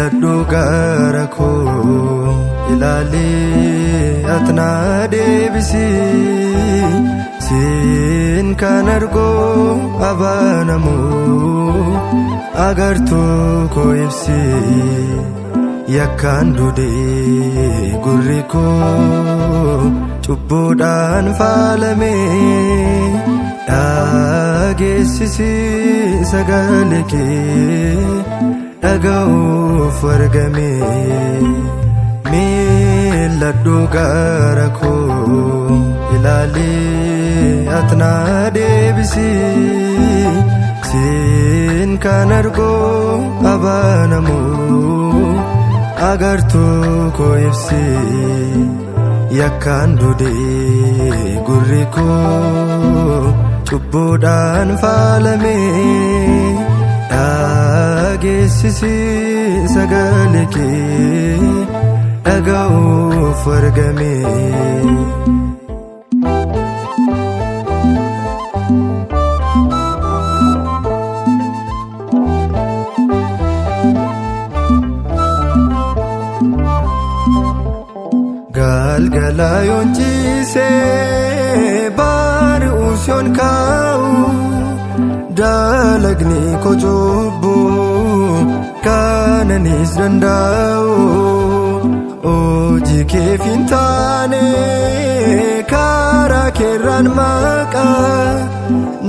laddu gara koo ilaalee atna deebisi siin kan argoo abaanamu agartuu koo ibsi yakkaan dudee gurri koo cubbuudhaan faalame dhageessisi sagalee kee dhaga'uuf argame laddu gara koo ilaalee atna deebisi siin kan argoo abaanamu agartuu koo ibsi yakkaan dudee gurri koo cubbuudhaan faalame dhageessisi sagalee kee dhaga'uuf argame galgala yoon ciisee bari'us yoon kaa'u dalagni koo cubbuu kananis danda'u hojii keef hin taane karaa keerraan maqaa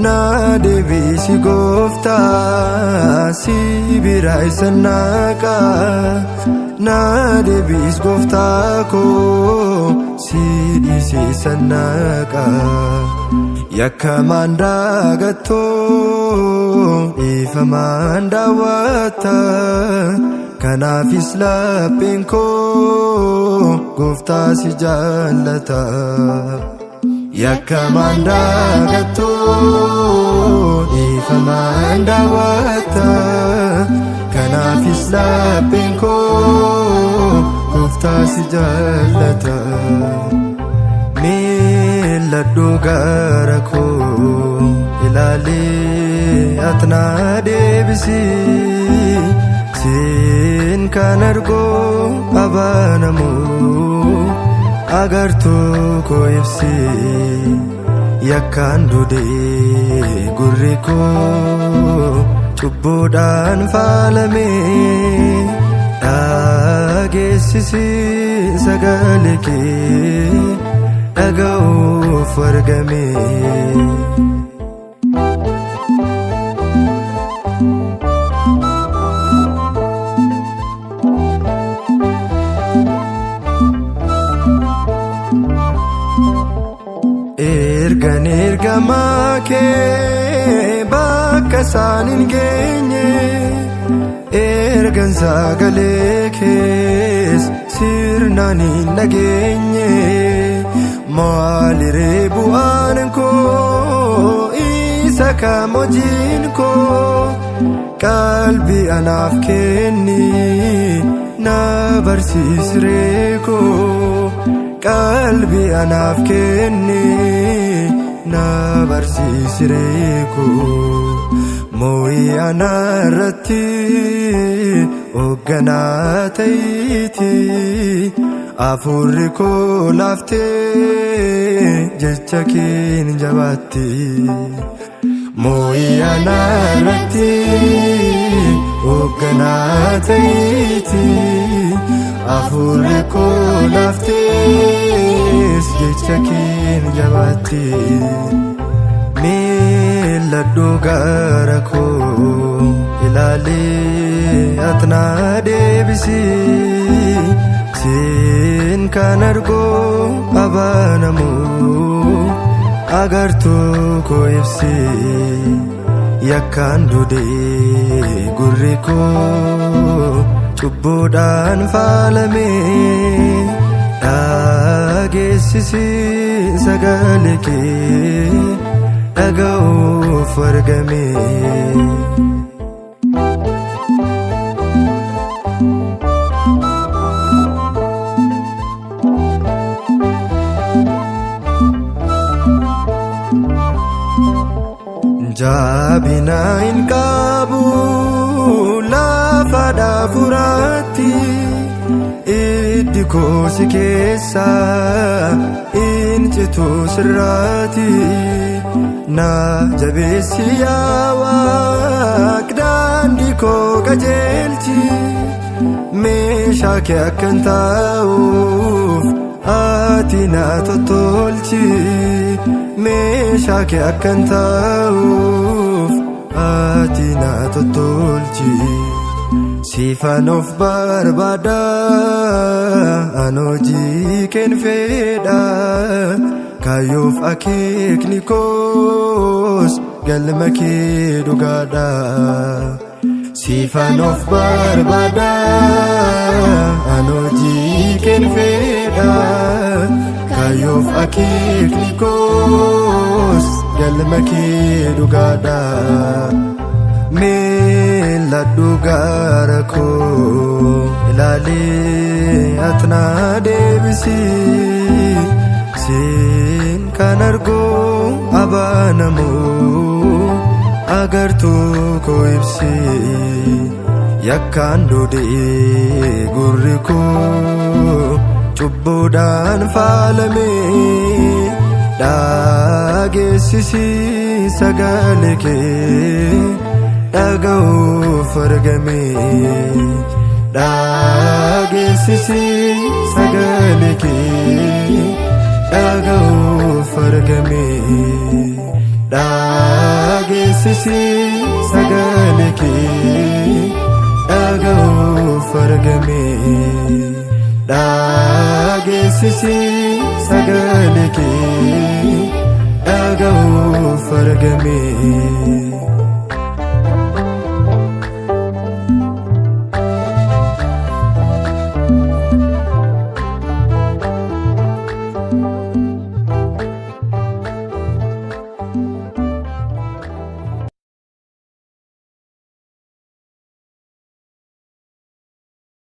na deebisi gooftaa si biraa isa naqaa na deebis gooftaa koo si dhiisisa naqaa yakkamaan daagattoo dhiifamaan daawwatta kanaafis lapheen koo gooftaa si jaallata yakkamaan daagattoo dhiifamaan daawwatta kanaafis lapheen koo gooftaa si jaallata laddu gara koo ilaalee atna deebisi siin kan argoo abaanamu agartuu koo ibsi yakkaan dudee gurri koo cubbuudhaan faalame dhageessisi sagalee kee dhaga'uuf argame ergan ergamaa kee bakka isaan hin geenye ergan sagalee kees sirnaan hin dhageenye maaliree bu'aan koo isa kam hojiin koo qalbii anaaf kenni na barsiisree koo qalbii anaaf kenni na barsiisree koo moo'ii anarratti hoogganaa ta'iti afurri koo laaftee jecha keen jabaatti moo'ii anarratti hoogganaa ta'iti afurri koo laaftee jecha keen jabaatti laddu gara koo ilaalee atna deebisi siin kan argoo abaanamu agartuu koo ibsi yakkaan dudee gurri koo cubbuudhaan faalame dhageessisi sagalee kee dhaga'uuf argame jabina hin qabu lafa dhaafuraatti iddi koo si keessa incitu sirraati na jabeessi yaa Waaq daandii koo qajeelchi meeshaa kee akkan taa'uuf ati na tottolchi meeshaa kee akkan taa'uuf ati na tottolchi Siifan of barbaada an hojii keen fedha kaayyoof akeekni koos galma kee dhugaadha Siifan of barbaada an hojii keen fedha kaayyoof akeekni koos galma kee dhugaadha Meeladhu gaara koo ilaalee atna deebisi Siin kan arguu abaanamoo agartuu koo ibsi Yakkaan dhodhee gurri koo cubbuudhaan faalamee Dhageessisi sagalee kee dhaga'uuf argame dhageessisi sagalee kee dhaga'uuf argame dhageessisi sagalee kee dhaga'uuf argame dhageessisi sagalee kee dhaga'uuf argame